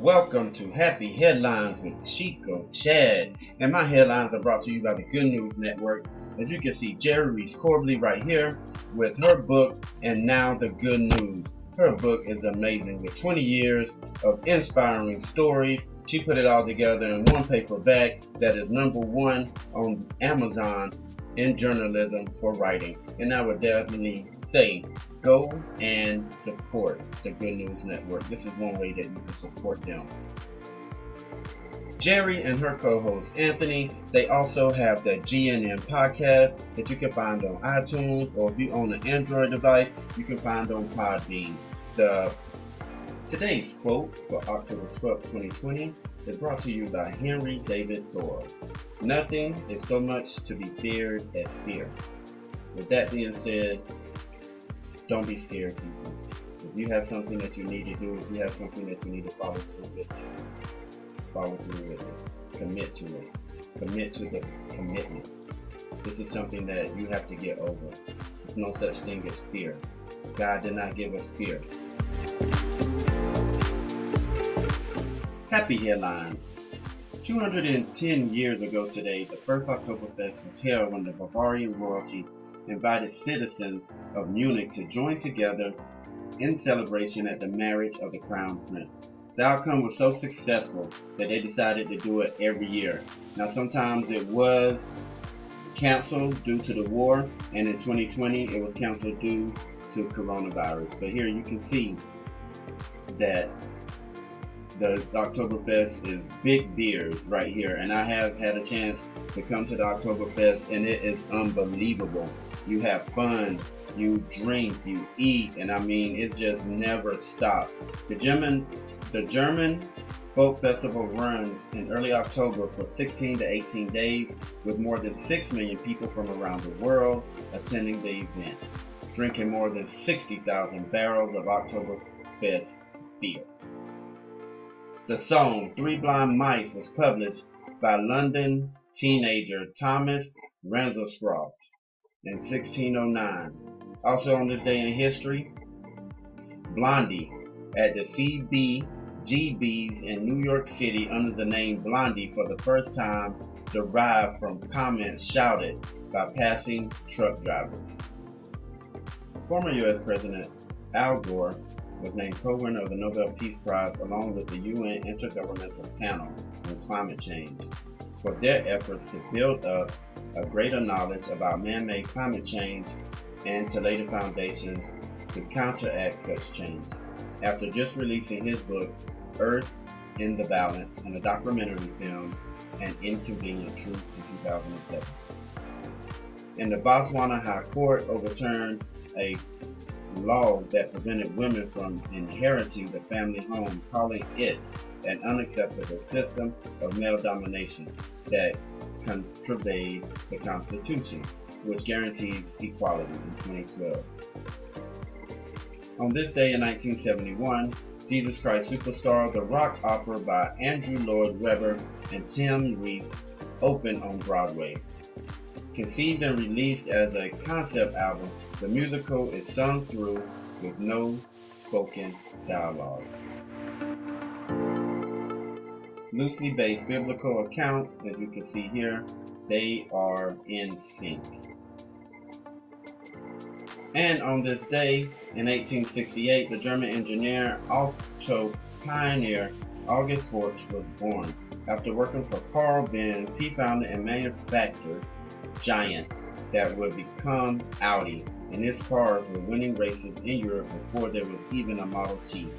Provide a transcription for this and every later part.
Welcome to Happy Headlines with Chico Chad. And my headlines are brought to you by the Good News Network. As you can see, Jerry Weis-Corbley right here with her book, And Now the Good News. Her book is amazing with 20 years of inspiring stories. She put it all together in one paperback that is #1 on Amazon in journalism for writing. And I would definitely say go and support the Good News Network. This is one way that you can support them. Jerry and her co-host Anthony, they also have the GNN podcast that you can find on iTunes, or if you own an Android device, you can find on Podbean. Today's quote for October 12, 2020 is brought to you by Henry David Thoreau. Nothing is so much to be feared as fear. With that being said, don't be scared, people. If you have something that you need to do, if you have something that you need to follow through with it. Commit to it. Commit to the commitment. This is something that you have to get over. There's no such thing as fear. God did not give us fear. Happy headline. 210 years ago today, the first Oktoberfest was held when the Bavarian royalty invited citizens of Munich to join together in celebration at the marriage of the crown prince. The outcome was so successful that they decided to do it every year. Now, sometimes it was canceled due to the war, and in 2020 it was canceled due to coronavirus. But here you can see that the Oktoberfest is big beers right here, and I have had a chance to come to the Oktoberfest, and it is unbelievable. You have fun, you drink, you eat, and I mean, it just never stops. The German Folk Festival runs in early October for 16 to 18 days, with more than 6 million people from around the world attending the event, drinking more than 60,000 barrels of Oktoberfest beer. The song Three Blind Mice was published by London teenager Thomas Ranzelstroft in 1609. Also on this day in history, Blondie at the CBGBs in New York City under the name Blondie for the first time derived from comments shouted by passing truck drivers. Former U.S. President Al Gore was named co-winner of the Nobel Peace Prize along with the UN Intergovernmental Panel on Climate Change for their efforts to build up a greater knowledge about man-made climate change and to lay the foundations to counteract such change. After just releasing his book, Earth in the Balance, and a documentary film, An Inconvenient Truth, in 2007. And the Botswana High Court overturned a law that prevented women from inheriting the family home, calling it an unacceptable system of male domination that contravenes the Constitution, which guarantees equality in 2012. On this day in 1971, Jesus Christ Superstar, the rock opera by Andrew Lloyd Webber and Tim Reese, opened on Broadway. Conceived and released as a concept album, the musical is sung through with no spoken dialogue. Loosely based biblical account, as you can see here, they are in sync. And on this day, in 1868, the German engineer, auto pioneer August Horch was born. After working for Carl Benz, he founded and manufactured Giant that would become Audi, and his cars were winning races in Europe before there was even a Model T.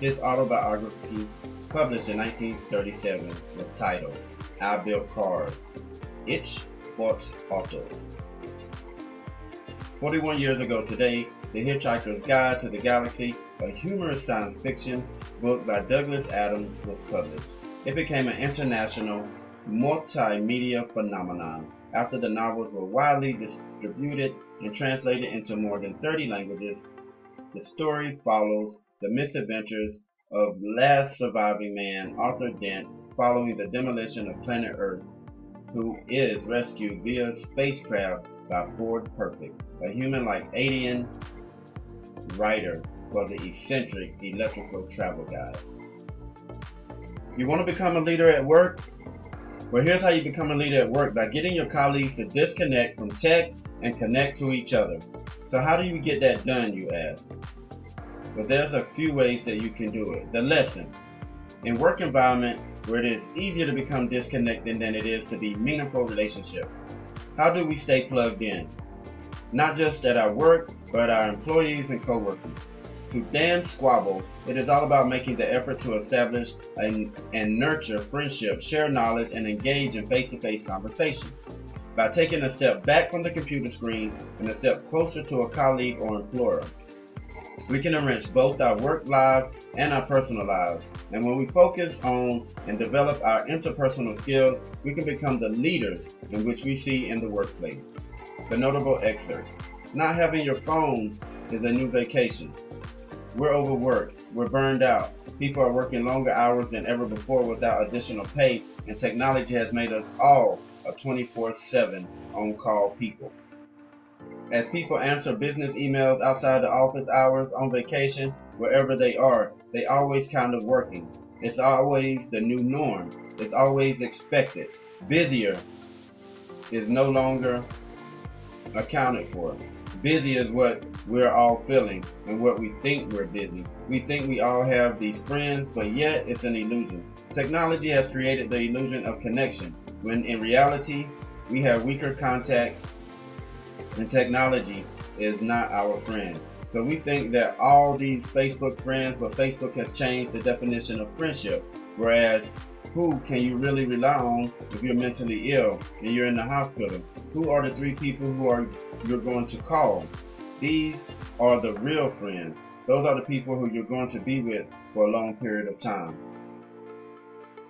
His autobiography, published in 1937, was titled, I Built Cars. Ich bought Autos. 41 years ago today, The Hitchhiker's Guide to the Galaxy, a humorous science fiction book by Douglas Adams, was published. It became an international multimedia phenomenon after the novels were widely distributed and translated into more than 30 languages. The story follows the misadventures of last surviving man, Arthur Dent, following the demolition of planet Earth, who is rescued via spacecraft by Ford Perfect, a human-like alien writer for the eccentric electrical travel guide. You want to become a leader at work? Well, here's how you become a leader at work: by getting your colleagues to disconnect from tech and connect to each other. So how do you get that done, you ask? Well, there's a few ways that you can do it. The lesson: in work environment where it is easier to become disconnected than it is to be meaningful relationships. How do we stay plugged in? Not just at our work, but our employees and co-workers. To Dan Squabble, it is all about making the effort to establish and nurture friendships, share knowledge, and engage in face-to-face conversations. By taking a step back from the computer screen and a step closer to a colleague or employer, we can enrich both our work lives and our personal lives. And when we focus on and develop our interpersonal skills, we can become the leaders in which we see in the workplace. The notable excerpt: not having your phone is a new vacation. We're overworked. We're burned out. People are working longer hours than ever before without additional pay, and technology has made us all a 24/7 on-call people. As people answer business emails outside the office hours, on vacation, wherever they are, they always kind of working. It's always the new norm. It's always expected. Busier is no longer accounted for. Busy is what we're all feeling and what we think we're busy. We think we all have these friends, but yet it's an illusion. Technology has created the illusion of connection, when in reality we have weaker contacts and technology is not our friend. So we think that all these Facebook friends, but Facebook has changed the definition of friendship. Whereas, who can you really rely on if you're mentally ill and you're in the hospital? Who are the 3 people you're going to call? These are the real friends. Those are the people who you're going to be with for a long period of time.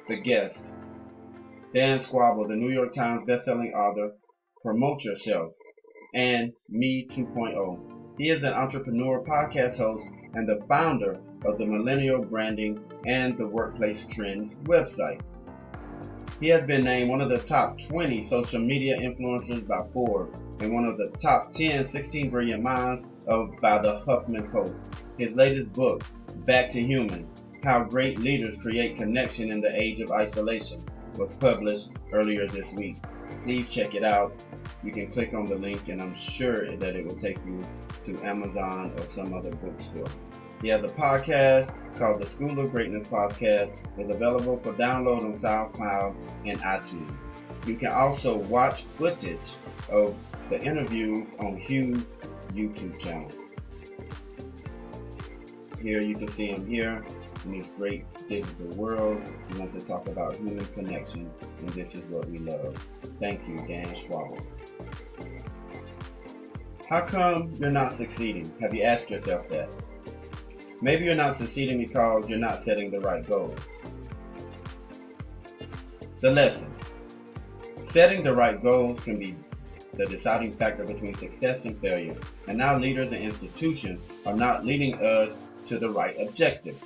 The guest: Dan Squabble, the New York Times bestselling author, Promote Yourself, and Me 2.0. He is an entrepreneur, podcast host, and the founder of the Millennial Branding and the Workplace Trends website. He has been named one of the top 20 social media influencers by Forbes and one of the top 10 16 brilliant minds by the Huffman Post. His latest book, Back to Human: How Great Leaders Create Connection in the Age of Isolation, was published earlier this week. Please check it out. You can click on the link and I'm sure that it will take you to Amazon or some other bookstore. He has a podcast called the School of Greatness Podcast. It's available for download on SoundCloud and iTunes. You can also watch footage of the interview on Hugh's YouTube channel. Here you can see him here in this great digital world. We want to talk about human connection, and this is what we love. Thank you, Dan Squabble. How come you're not succeeding? Have you asked yourself that? Maybe you're not succeeding because you're not setting the right goals. The lesson: setting the right goals can be the deciding factor between success and failure, and now leaders and institutions are not leading us to the right objectives.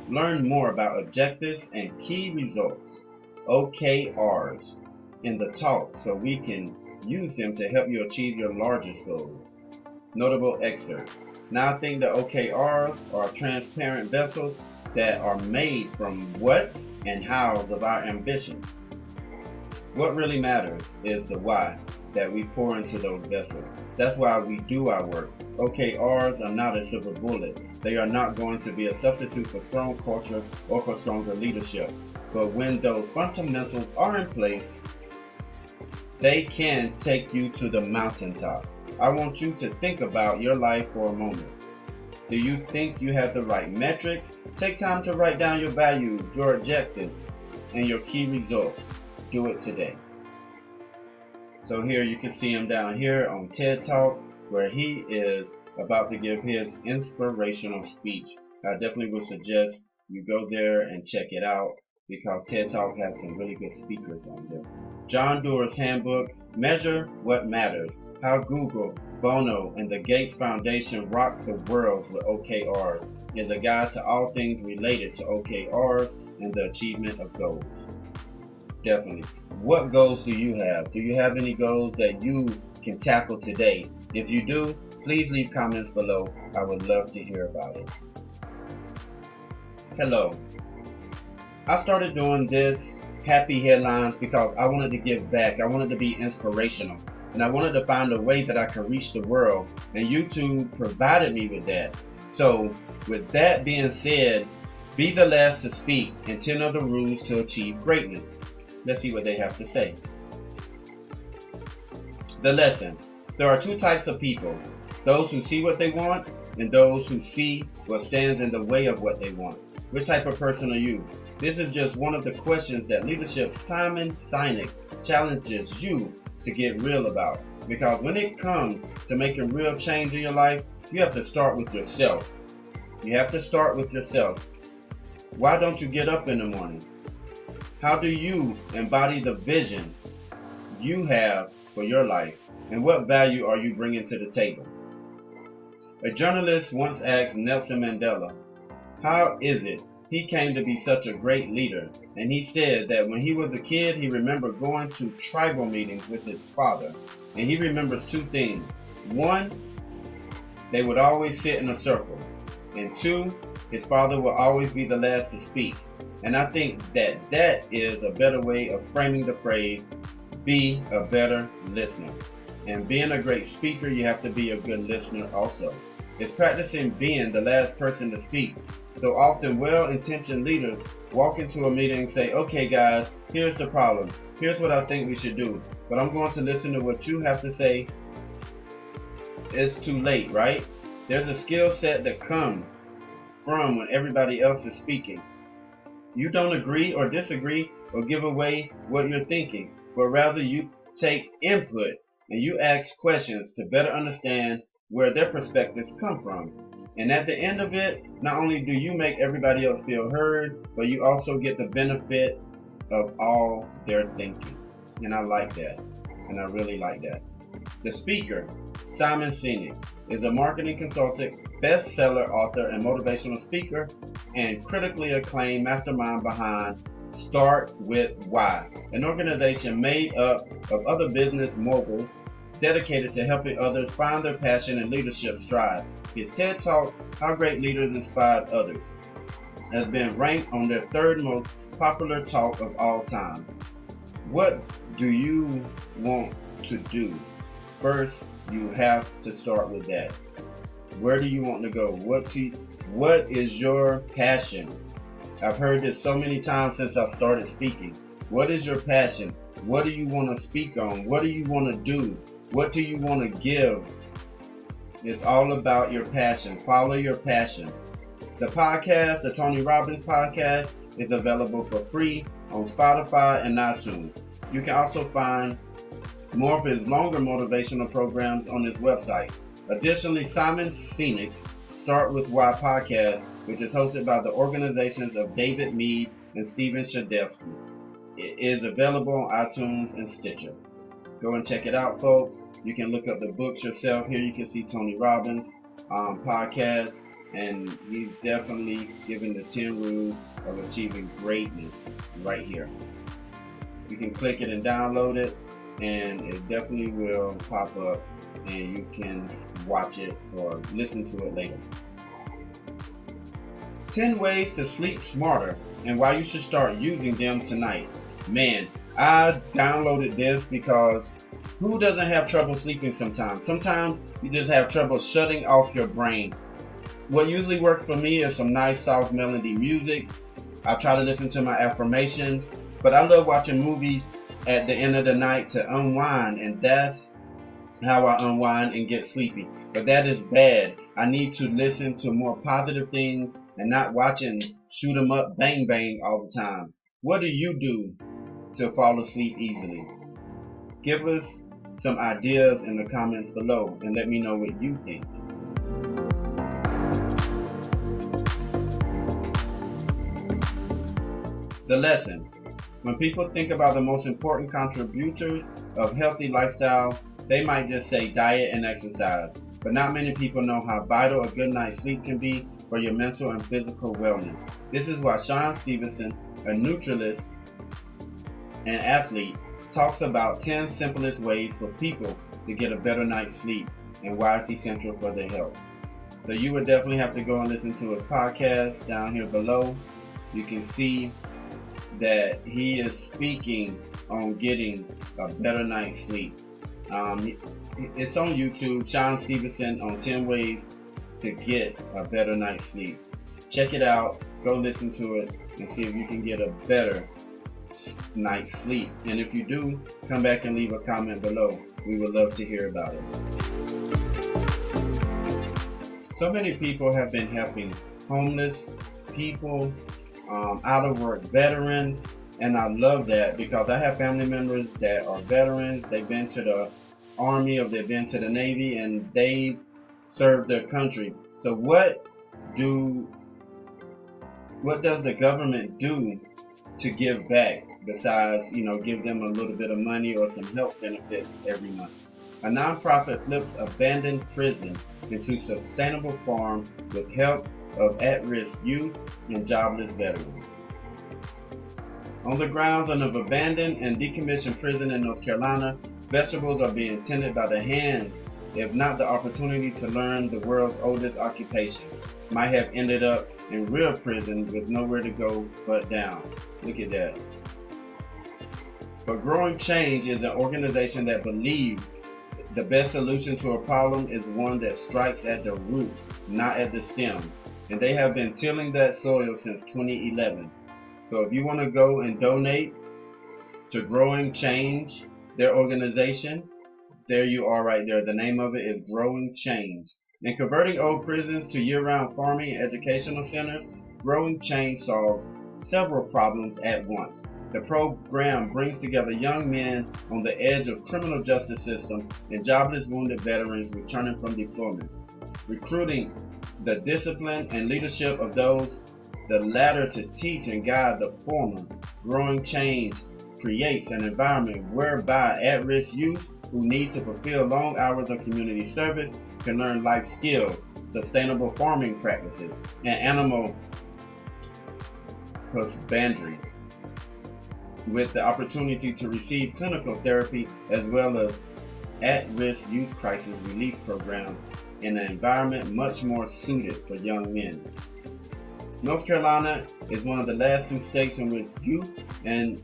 Learn more about objectives and key results, OKRs, in the talk so we can use them to help you achieve your largest goals. Notable excerpt: now I think the OKRs are transparent vessels that are made from what's and how's of our ambition. What really matters is the why that we pour into those vessels. That's why we do our work. OKRs are not a silver bullet. They are not going to be a substitute for strong culture or for stronger leadership. But when those fundamentals are in place, they can take you to the mountaintop. I want you to think about your life for a moment. Do you think you have the right metrics? Take time to write down your values, your objectives, and your key results. Do it today. So here you can see him down here on TED Talk, where he is about to give his inspirational speech. I definitely would suggest you go there and check it out because TED Talk has some really good speakers on there. John Doerr's handbook, Measure What Matters: How Google, Bono, and the Gates Foundation Rocked the World with OKRs, is a guide to all things related to OKRs and the achievement of goals. Definitely. What goals do you have? Do you have any goals that you can tackle today? If you do, please leave comments below. I would love to hear about it. Hello. I started doing this happy headlines because I wanted to give back. I wanted to be inspirational. And I wanted to find a way that I could reach the world. And YouTube provided me with that. So, with that being said, be the last to speak and 10 other rules to achieve greatness. Let's see what they have to say. The lesson. There are two types of people. Those who see what they want and those who see what stands in the way of what they want. Which type of person are you? This is just one of the questions that leadership Simon Sinek challenges you to get real about. Because when it comes to making real change in your life, you have to start with yourself. You have to start with yourself. Why don't you get up in the morning? How do you embody the vision you have for your life? And what value are you bringing to the table? A journalist once asked Nelson Mandela, how is it he came to be such a great leader? And he said that when he was a kid, he remembered going to tribal meetings with his father. And he remembers two things. One, they would always sit in a circle. And two, his father will always be the last to speak. And I think that that is a better way of framing the phrase, be a better listener. And being a great speaker, you have to be a good listener also. It's practicing being the last person to speak. So often well-intentioned leaders walk into a meeting and say, okay guys, here's the problem. Here's what I think we should do. But I'm going to listen to what you have to say. It's too late, right? There's a skill set that comes from when everybody else is speaking. You don't agree or disagree or give away what you're thinking, but rather you take input and you ask questions to better understand where their perspectives come from. And at the end of it, not only do you make everybody else feel heard, but you also get the benefit of all their thinking. And I like that. And I really like that. The speaker, Simon Sinek, is a marketing consultant, bestseller author, and motivational speaker, and critically acclaimed mastermind behind Start With Why, an organization made up of other business moguls dedicated to helping others find their passion and leadership stride. His TED Talk, How Great Leaders Inspired Others, has been ranked on their third most popular talk of all time. What do you want to do? First, you have to start with that. Where do you want to go? What is your passion? I've heard this so many times since I started speaking. What is your passion? What do you want to speak on? What do you want to do? What do you want to give? It's all about your passion. Follow your passion. The podcast, the Tony Robbins podcast, is available for free on Spotify and iTunes. You can also find more of his longer motivational programs on his website. Additionally, Simon Sinek's Start With Why podcast, which is hosted by the organizations of David Mead and Stephen Shadevsky. It is available on iTunes and Stitcher. Go and check it out, folks. You can look up the books yourself. Here you can see Tony Robbins' podcast, and he's definitely given the 10 rules of achieving greatness right here. You can click it and download it, and it definitely will pop up, and you can watch it or listen to it later. 10 ways to sleep smarter and why you should start using them tonight. Man, I downloaded this because who doesn't have trouble sleeping sometimes? Sometimes you just have trouble shutting off your brain. What usually works for me is some nice soft melody music. I try to listen to my affirmations, but I love watching movies at the end of the night to unwind, and that's how I unwind and get sleepy. But that is bad. I need to listen to more positive things and not watching shoot 'em up bang bang all the time. What do you do to fall asleep easily? Give us some ideas in the comments below and let me know what you think. The lesson. When people think about the most important contributors of healthy lifestyle, they might just say diet and exercise. But not many people know how vital a good night's sleep can be for your mental and physical wellness. This is why Sean Stevenson, a nutritionist and athlete, talks about 10 simplest ways for people to get a better night's sleep and why it's essential for their health. So you would definitely have to go and listen to his podcast down here below. You can see that he is speaking on getting a better night's sleep. It's on YouTube, Sean Stevenson, on 10 ways to get a better night's sleep. Check it out, go listen to it, and see if you can get a better night's sleep. And if you do, come back and leave a comment below. We would love to hear about it. So many people have been helping homeless people, out of work veterans, and I love that because I have family members that are veterans. They've been to the Army or they've been to the Navy and they served their country. So what does the government do to give back besides, give them a little bit of money or some health benefits every month? A nonprofit flips abandoned prison into sustainable farm with help of at-risk youth and jobless veterans. On the grounds of an abandoned and decommissioned prison in North Carolina, vegetables are being tended by the hands, if not the opportunity to learn the world's oldest occupation. Might have ended up in real prison with nowhere to go but down. Look at that. But Growing Change is an organization that believes the best solution to a problem is one that strikes at the root, not at the stem. And they have been tilling that soil since 2011. So if you want to go and donate to Growing Change, their organization, there you are right there. The name of it is Growing Change. In converting old prisons to year-round farming and educational centers, Growing Change solves several problems at once. The program brings together young men on the edge of criminal justice system and jobless wounded veterans returning from deployment, recruiting the discipline and leadership of those, the latter to teach and guide the former. Growing Change creates an environment whereby at-risk youth who need to fulfill long hours of community service can learn life skills, sustainable farming practices, and animal husbandry, with the opportunity to receive clinical therapy as well as at-risk youth crisis relief programs in an environment much more suited for young men. North Carolina is one of the last 2 states in which youth and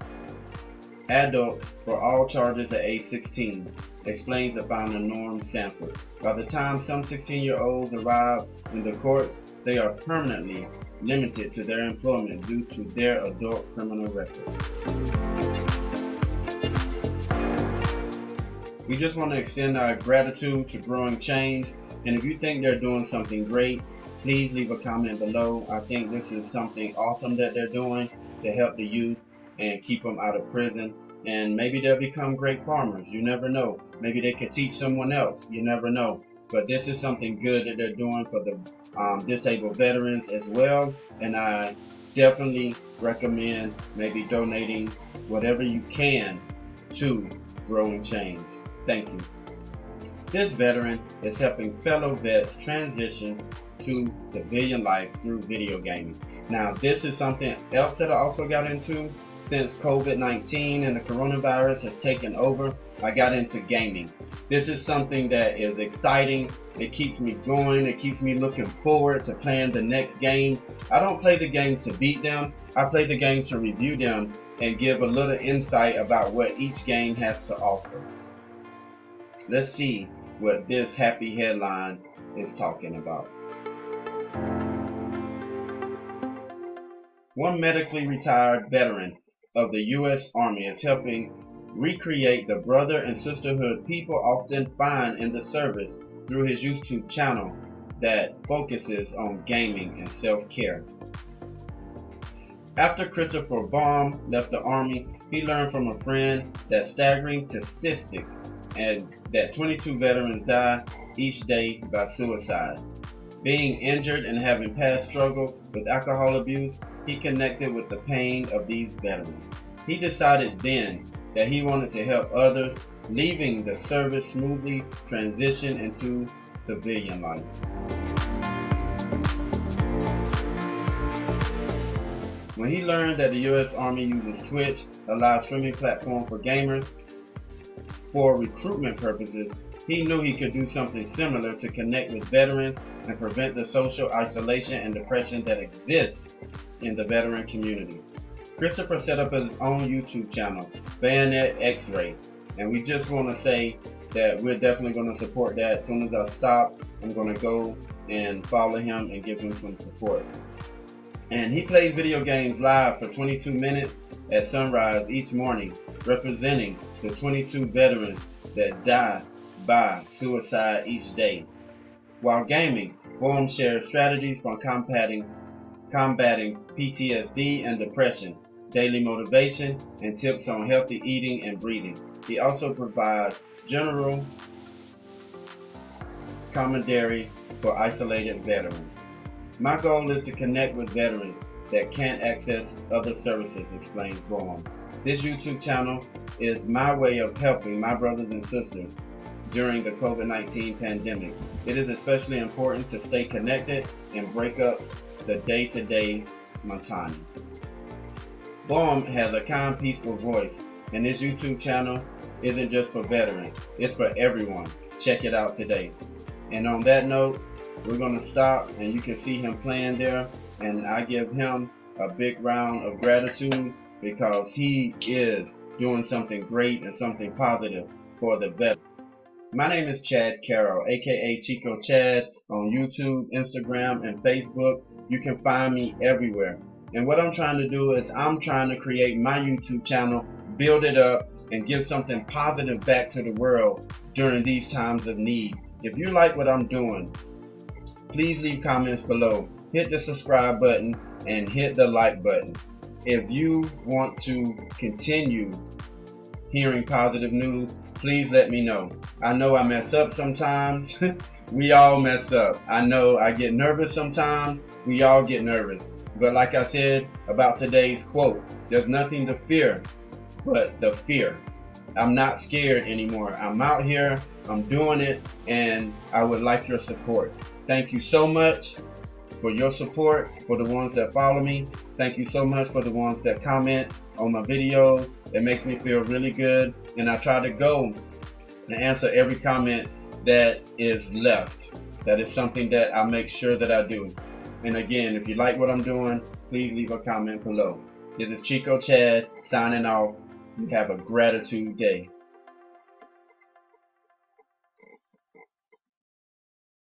adults for all charges at age 16, explains the founder Norm Sanford. By the time some 16-year-olds arrive in the courts, they are permanently limited to their employment due to their adult criminal record. We just want to extend our gratitude to Growing Change, and if you think they're doing something great, please leave a comment below. I think this is something awesome that they're doing to help the youth and keep them out of prison, and maybe they'll become great farmers. You never know. Maybe they could teach someone else. You never know. But this is something good that they're doing for the disabled veterans as well, and I definitely recommend maybe donating whatever you can to Growing Change. Thank you. This veteran is helping fellow vets transition to civilian life through video gaming. Now, this is something else that I also got into since COVID-19 and the coronavirus has taken over. I got into gaming. This is something that is exciting. It keeps me going. It keeps me looking forward to playing the next game. I don't play the games to beat them. I play the games to review them and give a little insight about what each game has to offer. Let's see what this happy headline is talking about. One medically retired veteran of the U.S. Army is helping recreate the brother and sisterhood people often find in the service through his YouTube channel that focuses on gaming and self-care. After Christopher Baum left the Army, he learned from a friend that staggering statistics and that 22 veterans die each day by suicide. Being injured and having past struggle with alcohol abuse, he connected with the pain of these veterans. He decided then that he wanted to help others, leaving the service smoothly transition into civilian life. When he learned that the U.S. Army uses Twitch, a live streaming platform for gamers, for recruitment purposes, he knew he could do something similar to connect with veterans and prevent the social isolation and depression that exists in the veteran community. Christopher set up his own YouTube channel, Bayonet X-Ray, and we just want to say that we're definitely going to support that. As soon as I stop, I'm going to go and follow him and give him some support. And he plays video games live for 22 minutes at sunrise each morning, representing the 22 veterans that die by suicide each day. While gaming, Boehm shares strategies for combating PTSD and depression, daily motivation, and tips on healthy eating and breathing. He also provides general commentary for isolated veterans. My goal is to connect with veterans that can't access other services, explains Boehm. This YouTube channel is my way of helping my brothers and sisters during the COVID-19 pandemic. It is especially important to stay connected and break up the day-to-day monotony. Boehm has a kind, peaceful voice, and this YouTube channel isn't just for veterans, it's for everyone. Check it out today. And on that note, we're going to stop, and you can see him playing there, and I give him a big round of gratitude because he is doing something great and something positive for the veterans. My name is Chad Carroll, aka Chico Chad, on YouTube, Instagram, and Facebook. You can find me everywhere. And what I'm trying to do is I'm trying to create my YouTube channel, build it up, and give something positive back to the world during these times of need. If you like what I'm doing, please leave comments below. Hit the subscribe button and hit the like button. If you want to continue hearing positive news, please let me know. I know I mess up sometimes. We all mess up. I know I get nervous sometimes. We all get nervous. But like I said about today's quote, there's nothing to fear but the fear. I'm not scared anymore. I'm out here, I'm doing it, and I would like your support. Thank you so much for your support, for the ones that follow me. Thank you so much for the ones that comment on my videos. It makes me feel really good, and I try to go and answer every comment that is left. That is something that I make sure that I do. And again, if you like what I'm doing, please leave a comment below. This is Chico Chad signing off. You have a gratitude day.